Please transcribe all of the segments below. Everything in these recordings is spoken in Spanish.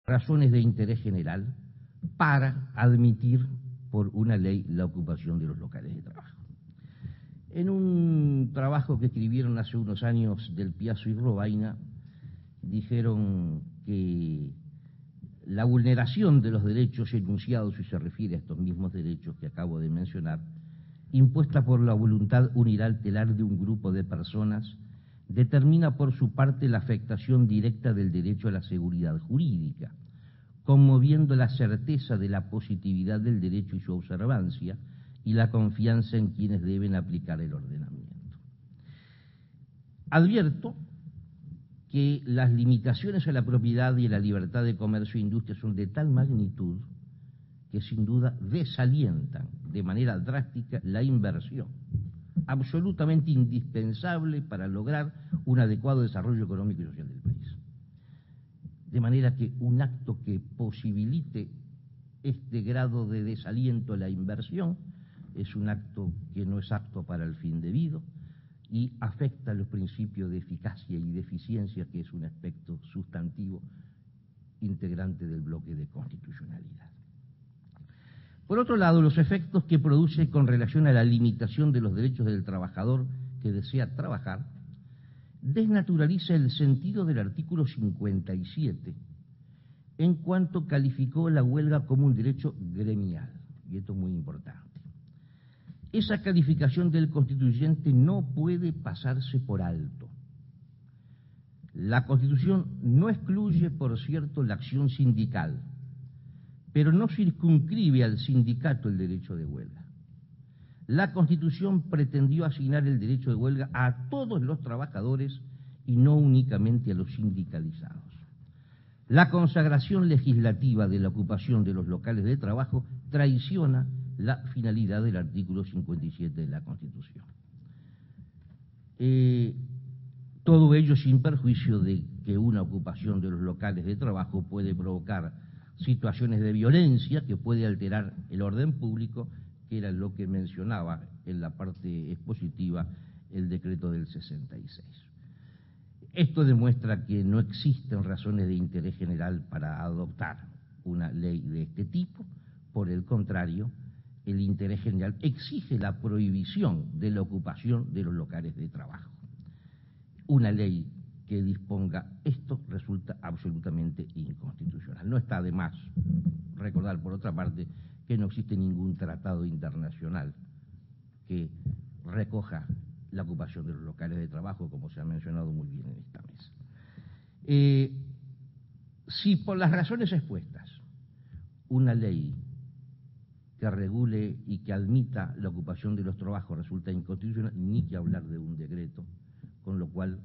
razones de interés general para admitir por una ley la ocupación de los locales de trabajo. En un trabajo que escribieron hace unos años Del Piazzo y Robaina, dijeron que la vulneración de los derechos enunciados, y se refiere a estos mismos derechos que acabo de mencionar, impuesta por la voluntad unilateral de un grupo de personas, determina por su parte la afectación directa del derecho a la seguridad jurídica, conmoviendo la certeza de la positividad del derecho y su observancia, y la confianza en quienes deben aplicar el ordenamiento. Advierto que las limitaciones a la propiedad y a la libertad de comercio e industria son de tal magnitud que sin duda desalientan de manera drástica la inversión, absolutamente indispensable para lograr un adecuado desarrollo económico y social del país. De manera que un acto que posibilite este grado de desaliento a la inversión es un acto que no es apto para el fin debido y afecta los principios de eficacia y de eficiencia, que es un aspecto sustantivo integrante del bloque de constitucionalidad. Por otro lado, los efectos que produce con relación a la limitación de los derechos del trabajador que desea trabajar desnaturaliza el sentido del artículo 57 en cuanto calificó la huelga como un derecho gremial, y esto es muy importante. Esa calificación del constituyente no puede pasarse por alto. La Constitución no excluye, por cierto, la acción sindical, pero no circunscribe al sindicato el derecho de huelga. La Constitución pretendió asignar el derecho de huelga a todos los trabajadores y no únicamente a los sindicalizados. La consagración legislativa de la ocupación de los locales de trabajo traiciona la finalidad del artículo 57 de la Constitución. Todo ello sin perjuicio de que una ocupación de los locales de trabajo puede provocar situaciones de violencia que puede alterar el orden público, que era lo que mencionaba en la parte expositiva el decreto del 66. Esto demuestra que no existen razones de interés general para adoptar una ley de este tipo. Por el contrario, el interés general exige la prohibición de la ocupación de los locales de trabajo. Una ley que disponga esto resulta absolutamente inconstitucional. No está de más recordar, por otra parte, que no existe ningún tratado internacional que recoja la ocupación de los locales de trabajo, como se ha mencionado muy bien en esta mesa. Si por las razones expuestas una ley que regule y que admita la ocupación de los trabajos resulta inconstitucional, ni que hablar de un decreto, con lo cual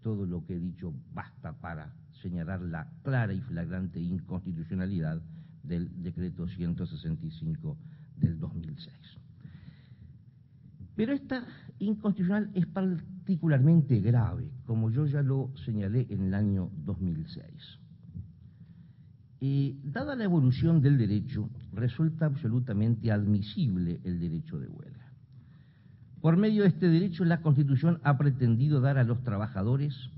todo lo que he dicho basta para señalar la clara y flagrante inconstitucionalidad del decreto 165 del 2006. Pero esta inconstitucional es particularmente grave, como yo ya lo señalé en el año 2006. Dada la evolución del derecho, resulta absolutamente admisible el derecho de huelga. Por medio de este derecho, la Constitución ha pretendido dar a los trabajadores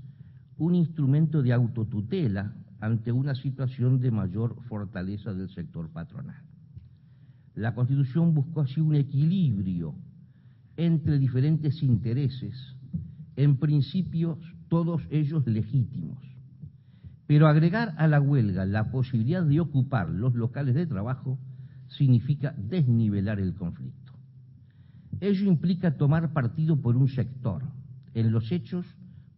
un instrumento de autotutela ante una situación de mayor fortaleza del sector patronal. La Constitución buscó así un equilibrio entre diferentes intereses, en principios todos ellos legítimos. Pero agregar a la huelga la posibilidad de ocupar los locales de trabajo significa desnivelar el conflicto. Ello implica tomar partido por un sector, en los hechos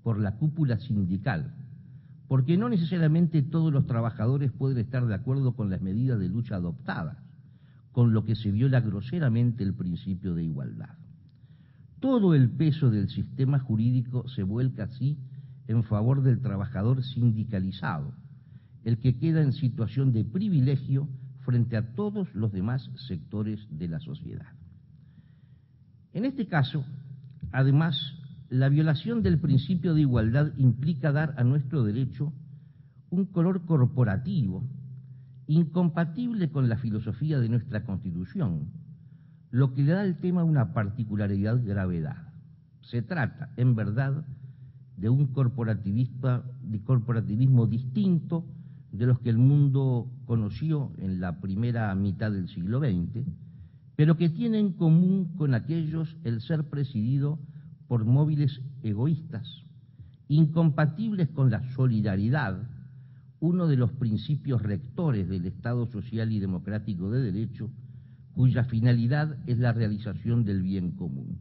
por la cúpula sindical, porque no necesariamente todos los trabajadores pueden estar de acuerdo con las medidas de lucha adoptadas, con lo que se viola groseramente el principio de igualdad. Todo el peso del sistema jurídico se vuelca así en favor del trabajador sindicalizado, el que queda en situación de privilegio frente a todos los demás sectores de la sociedad. En este caso, además, la violación del principio de igualdad implica dar a nuestro derecho un color corporativo, incompatible con la filosofía de nuestra Constitución, lo que le da al tema una particularidad gravedad. Se trata, en verdad, de un corporativismo distinto, de los que el mundo conoció en la primera mitad del siglo XX, pero que tiene en común con aquellos el ser presidido por móviles egoístas, incompatibles con la solidaridad, uno de los principios rectores del Estado social y democrático de derecho, cuya finalidad es la realización del bien común.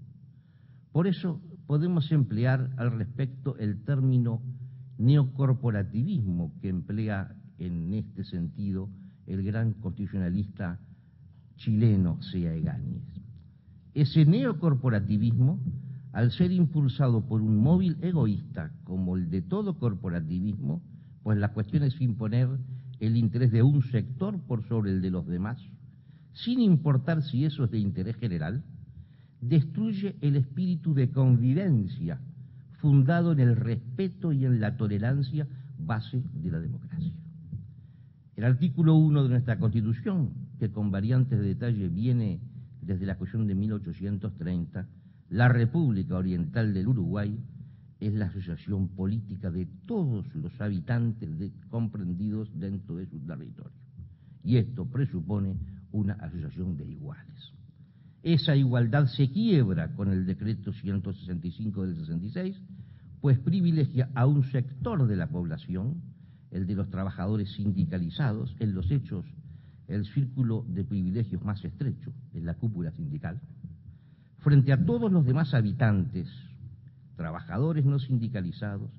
Por eso podemos emplear al respecto el término neocorporativismo que emplea en este sentido el gran constitucionalista chileno Sea Egáñez. Ese neocorporativismo, al ser impulsado por un móvil egoísta como el de todo corporativismo, pues la cuestión es imponer el interés de un sector por sobre el de los demás, sin importar si eso es de interés general, destruye el espíritu de convivencia fundado en el respeto y en la tolerancia, base de la democracia. El artículo 1 de nuestra Constitución, que con variantes de detalle viene desde la Constitución de 1830, la República Oriental del Uruguay es la asociación política de todos los habitantes comprendidos dentro de su territorio. Y esto presupone una asociación de iguales. Esa igualdad se quiebra con el decreto 165 del 66, pues privilegia a un sector de la población, el de los trabajadores sindicalizados, en los hechos el círculo de privilegios más estrecho, en la cúpula sindical, frente a todos los demás habitantes, trabajadores no sindicalizados,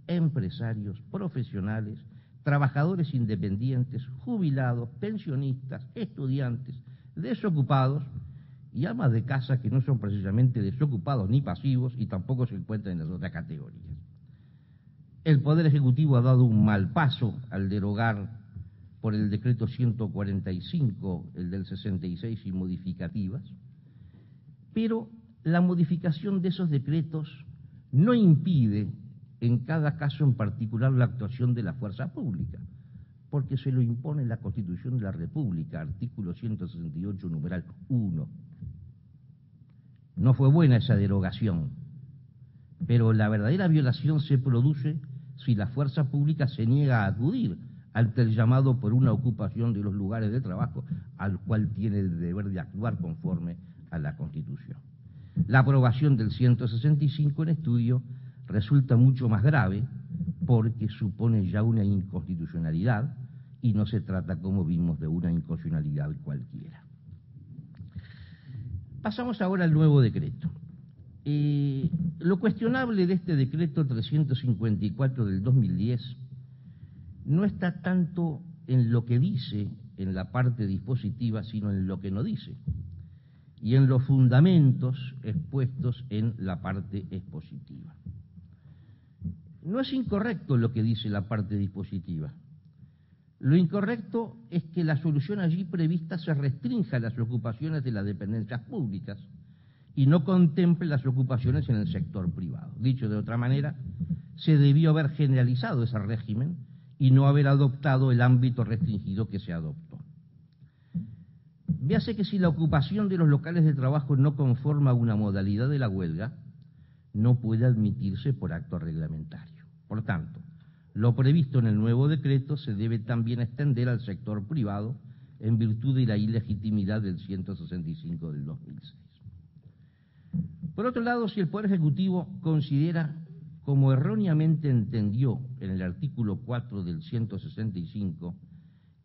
empresarios, profesionales, trabajadores independientes, jubilados, pensionistas, estudiantes, desocupados y amas de casa que no son precisamente desocupados ni pasivos y tampoco se encuentran en las otras categorías. El Poder Ejecutivo ha dado un mal paso al derogar por el decreto 145, el del 66 y modificativas, pero la modificación de esos decretos no impide en cada caso en particular la actuación de la fuerza pública, porque se lo impone la Constitución de la República, artículo 168, numeral 1. No fue buena esa derogación, pero la verdadera violación se produce si la fuerza pública se niega a acudir ante el llamado por una ocupación de los lugares de trabajo, al cual tiene el deber de actuar conforme a la Constitución. La aprobación del 165 en estudio resulta mucho más grave porque supone ya una inconstitucionalidad y no se trata, como vimos, de una inconstitucionalidad cualquiera. Pasamos ahora al nuevo decreto. Lo cuestionable de este decreto 354 del 2010 no está tanto en lo que dice en la parte dispositiva, sino en lo que no dice, y en los fundamentos expuestos en la parte expositiva. No es incorrecto lo que dice la parte dispositiva. Lo incorrecto es que la solución allí prevista se restrinja a las ocupaciones de las dependencias públicas y no contemple las ocupaciones en el sector privado. Dicho de otra manera, se debió haber generalizado ese régimen y no haber adoptado el ámbito restringido que se adoptó. Véase que si la ocupación de los locales de trabajo no conforma una modalidad de la huelga, no puede admitirse por acto reglamentario. Por tanto, lo previsto en el nuevo decreto se debe también extender al sector privado en virtud de la ilegitimidad del 165 del 2006. Por otro lado, si el Poder Ejecutivo considera, como erróneamente entendió en el artículo 4 del 165,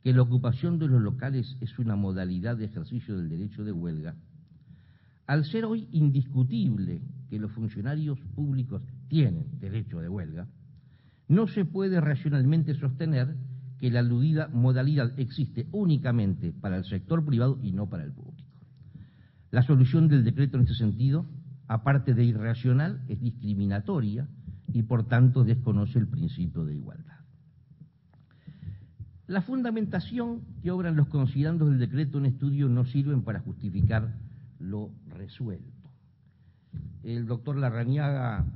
que la ocupación de los locales es una modalidad de ejercicio del derecho de huelga, al ser hoy indiscutible que los funcionarios públicos tienen derecho de huelga, no se puede racionalmente sostener que la aludida modalidad existe únicamente para el sector privado y no para el público. La solución del decreto en este sentido, aparte de irracional, es discriminatoria y por tanto desconoce el principio de igualdad. La fundamentación que obran los considerandos del decreto en estudio no sirven para justificar lo resuelto. El doctor Larrañaga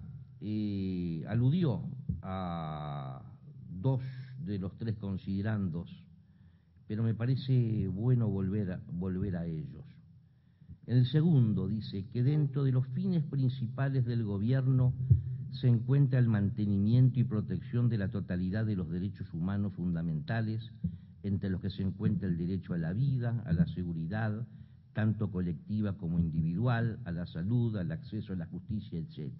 aludió a dos de los tres considerandos, pero me parece bueno volver a ellos. En el segundo dice que dentro de los fines principales del gobierno se encuentra el mantenimiento y protección de la totalidad de los derechos humanos fundamentales, entre los que se encuentra el derecho a la vida, a la seguridad, tanto colectiva como individual, a la salud, al acceso a la justicia, etc.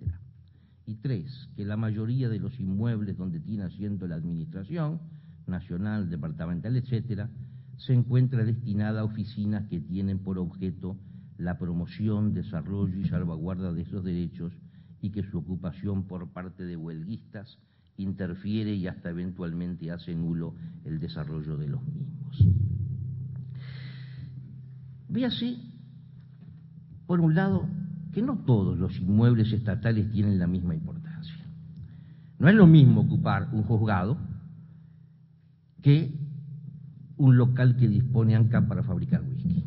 Y 3, que la mayoría de los inmuebles donde tiene asiento la administración nacional, departamental, etc., se encuentra destinada a oficinas que tienen por objeto la promoción, desarrollo y salvaguarda de esos derechos, y que su ocupación por parte de huelguistas interfiere y hasta eventualmente hace nulo el desarrollo de los mismos. Véase, por un lado, que no todos los inmuebles estatales tienen la misma importancia. No es lo mismo ocupar un juzgado que un local que dispone ANCAP para fabricar whisky.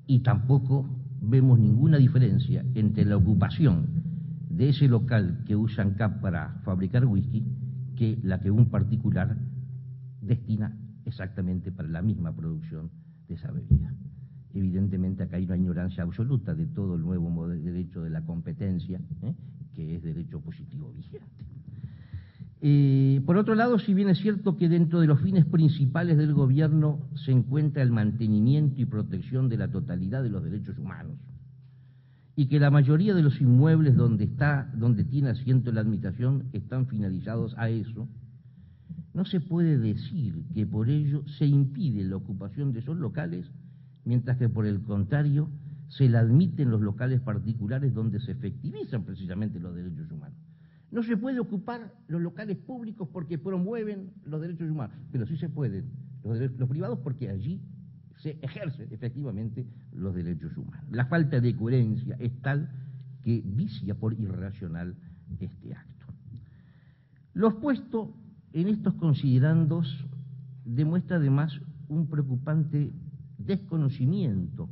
Y tampoco vemos ninguna diferencia entre la ocupación de ese local que usa ANCAP para fabricar whisky que la que un particular destina exactamente para la misma producción de esa bebida. Evidentemente acá hay una ignorancia absoluta de todo el nuevo derecho de la competencia, que es derecho positivo vigente. Por otro lado, si bien es cierto que dentro de los fines principales del gobierno se encuentra el mantenimiento y protección de la totalidad de los derechos humanos, y que la mayoría de los inmuebles donde tiene asiento la administración están finalizados a eso, no se puede decir que por ello se impide la ocupación de esos locales, mientras que por el contrario se la admiten los locales particulares donde se efectivizan precisamente los derechos humanos. No se puede ocupar los locales públicos porque promueven los derechos humanos, pero sí se pueden los privados porque allí se ejercen efectivamente los derechos humanos. La falta de coherencia es tal que vicia por irracional este acto. Lo expuesto en estos considerandos demuestra además un preocupante desconocimiento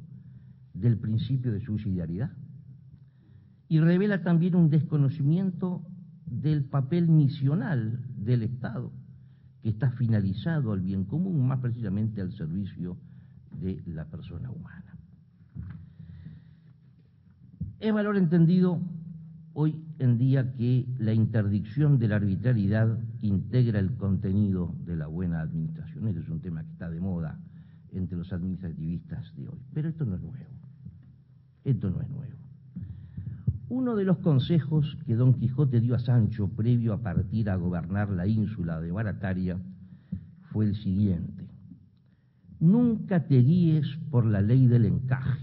del principio de subsidiariedad y revela también un desconocimiento del papel misional del Estado, que está finalizado al bien común, más precisamente al servicio de la persona humana. Es valor entendido hoy en día que la interdicción de la arbitrariedad integra el contenido de la buena administración. Ese es un tema que está de moda entre los administrativistas de hoy. Pero esto no es nuevo. Esto no es nuevo. Uno de los consejos que Don Quijote dio a Sancho previo a partir a gobernar la ínsula de Barataria fue el siguiente: nunca te guíes por la ley del encaje,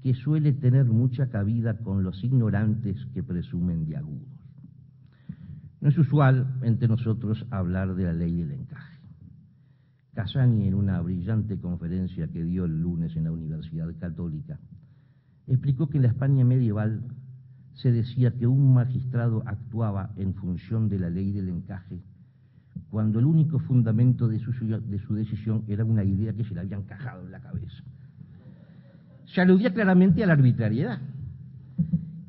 que suele tener mucha cabida con los ignorantes que presumen de agudos. No es usual entre nosotros hablar de la ley del encaje. Casani, en una brillante conferencia que dio el lunes en la Universidad Católica, explicó que en la España medieval se decía que un magistrado actuaba en función de la ley del encaje cuando el único fundamento de su decisión era una idea que se le había encajado en la cabeza. Se aludía claramente a la arbitrariedad.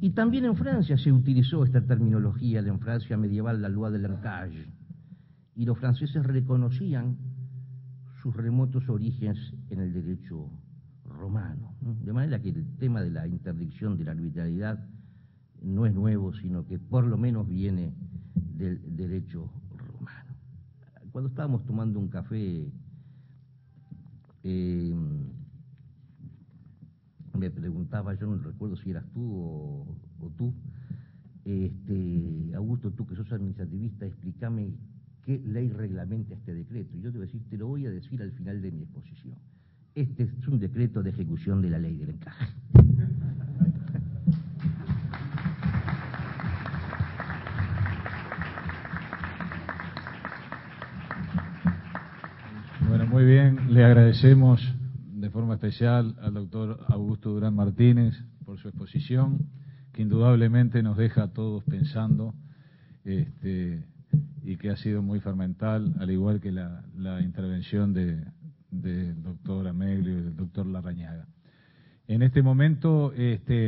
Y también en Francia se utilizó esta terminología, en Francia medieval, la loi de l'encage, y los franceses reconocían sus remotos orígenes en el derecho romano, ¿no? De manera que el tema de la interdicción de la arbitrariedad no es nuevo, sino que por lo menos viene del derecho romano. Cuando estábamos tomando un café, me preguntaba, yo no recuerdo si eras tú o tú, Augusto, tú que sos administrativista, explícame qué ley reglamenta este decreto. Y yo te voy a decir, te lo voy a decir al final de mi exposición. Este es un decreto de ejecución de la ley del encaje. Bueno, muy bien, le agradecemos de forma especial al doctor Augusto Durán Martínez por su exposición, que indudablemente nos deja a todos pensando, y que ha sido muy fermental, al igual que la intervención del doctor Ameglio y del doctor Larrañaga. En este momento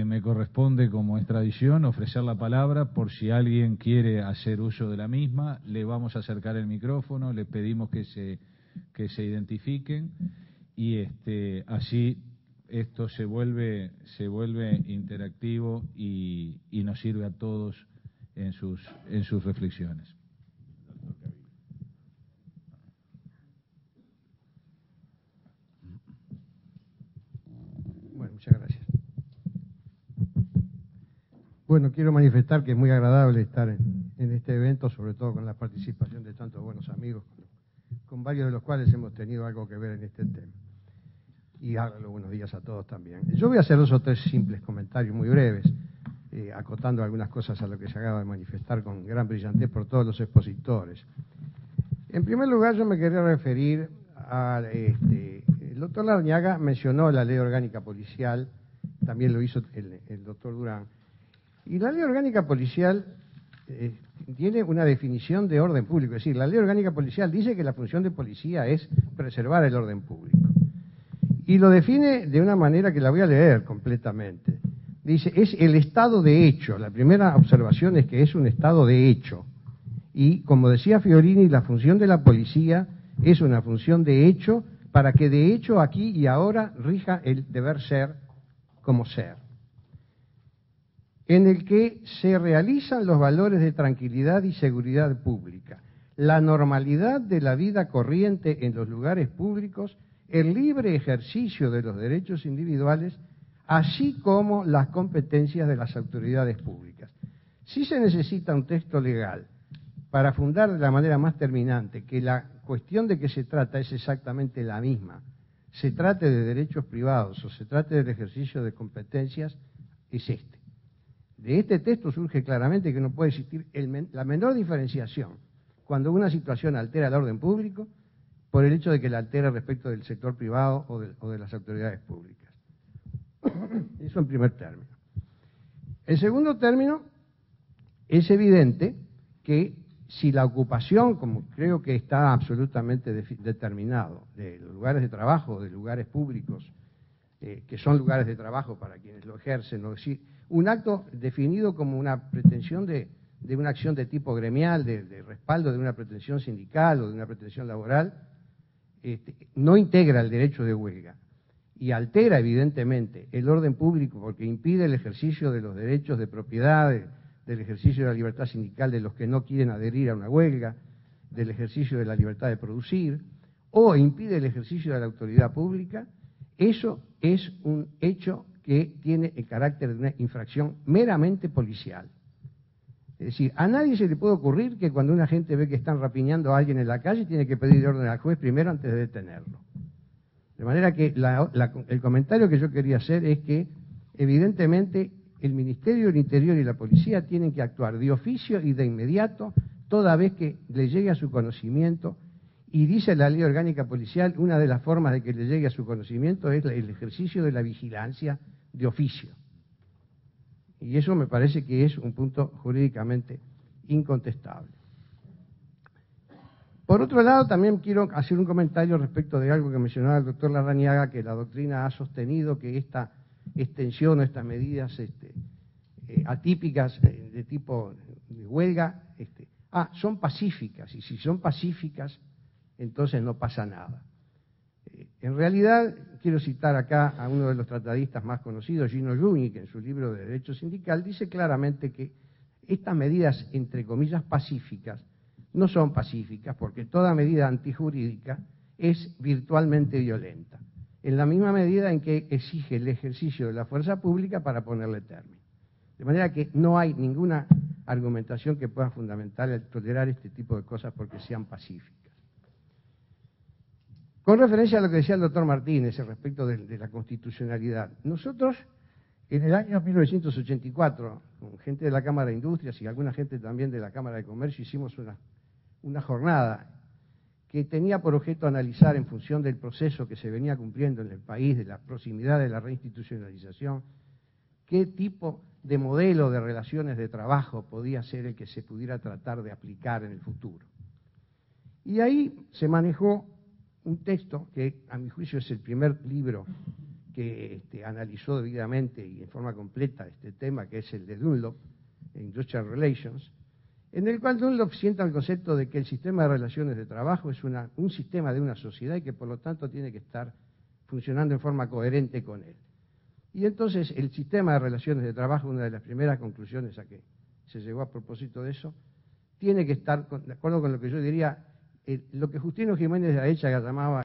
me corresponde, como es tradición, ofrecer la palabra por si alguien quiere hacer uso de la misma. Le vamos a acercar el micrófono, le pedimos que se identifiquen y así esto se vuelve interactivo y nos sirve a todos en sus reflexiones. Bueno, muchas gracias. Bueno, quiero manifestar que es muy agradable estar en este evento, sobre todo con la participación de tantos buenos amigos, con varios de los cuales hemos tenido algo que ver en este tema. Y háganlo buenos días a todos también. Yo voy a hacer 2 o 3 simples comentarios muy breves, acotando algunas cosas a lo que se acaba de manifestar con gran brillantez por todos los expositores. En primer lugar, yo me quería referir a... el doctor Larrañaga mencionó la Ley Orgánica Policial, también lo hizo el doctor Durán. Y la Ley Orgánica Policial tiene una definición de orden público, es decir, la Ley Orgánica Policial dice que la función de policía es preservar el orden público. Y lo define de una manera que la voy a leer completamente. Dice, es el estado de hecho. La primera observación es que es un estado de hecho. Y, como decía Fiorini, la función de la policía es una función de hecho para que de hecho aquí y ahora rija el deber ser como ser, en el que se realizan los valores de tranquilidad y seguridad pública, la normalidad de la vida corriente en los lugares públicos, el libre ejercicio de los derechos individuales, así como las competencias de las autoridades públicas. Si se necesita un texto legal para fundar de la manera más terminante que la cuestión de que se trata es exactamente la misma, se trate de derechos privados o se trate del ejercicio de competencias, es este. De este texto surge claramente que no puede existir la menor diferenciación cuando una situación altera el orden público por el hecho de que la altera respecto del sector privado o de las autoridades públicas. Eso en primer término. En segundo término, es evidente que si la ocupación, como creo que está absolutamente determinado, de los lugares de trabajo, de lugares públicos, que son lugares de trabajo para quienes lo ejercen, o decir, un acto definido como una pretensión de una acción de tipo gremial, de respaldo de una pretensión sindical o de una pretensión laboral, no integra el derecho de huelga y altera evidentemente el orden público porque impide el ejercicio de los derechos de propiedad, del ejercicio de la libertad sindical de los que no quieren adherir a una huelga, del ejercicio de la libertad de producir, o impide el ejercicio de la autoridad pública, eso es un hecho que tiene el carácter de una infracción meramente policial. Es decir, a nadie se le puede ocurrir que cuando una gente ve que están rapiñando a alguien en la calle, tiene que pedir orden al juez primero antes de detenerlo. De manera que el comentario que yo quería hacer es que, evidentemente, el Ministerio del Interior y la Policía tienen que actuar de oficio y de inmediato, toda vez que le llegue a su conocimiento, y dice la Ley Orgánica Policial, una de las formas de que le llegue a su conocimiento es el ejercicio de la vigilancia de oficio. Y eso me parece que es un punto jurídicamente incontestable. Por otro lado, también quiero hacer un comentario respecto de algo que mencionaba el doctor Larrañaga, que la doctrina ha sostenido que esta extensión o estas medidas atípicas de tipo de huelga son pacíficas, y si son pacíficas, entonces no pasa nada. En realidad, quiero citar acá a uno de los tratadistas más conocidos, Gino Giugni, que en su libro de Derecho Sindical dice claramente que estas medidas, entre comillas, pacíficas, no son pacíficas, porque toda medida antijurídica es virtualmente violenta, en la misma medida en que exige el ejercicio de la fuerza pública para ponerle término. De manera que no hay ninguna argumentación que pueda fundamentar el tolerar este tipo de cosas porque sean pacíficas. Con referencia a lo que decía el doctor Martínez respecto de la constitucionalidad, nosotros en el año 1984, con gente de la Cámara de Industrias y alguna gente también de la Cámara de Comercio, hicimos una jornada que tenía por objeto analizar, en función del proceso que se venía cumpliendo en el país, de la proximidad de la reinstitucionalización, qué tipo de modelo de relaciones de trabajo podía ser el que se pudiera tratar de aplicar en el futuro. Y ahí se manejó un texto que, a mi juicio, es el primer libro que analizó debidamente y en forma completa este tema, que es el de Dunlop, Industrial Relations, en el cual Dunlop sienta el concepto de que el sistema de relaciones de trabajo es un sistema de una sociedad y que por lo tanto tiene que estar funcionando en forma coherente con él. Y entonces el sistema de relaciones de trabajo, una de las primeras conclusiones a que se llegó a propósito de eso, tiene que estar de acuerdo con lo que yo diría, lo que Justino Jiménez de Aechaga llamaba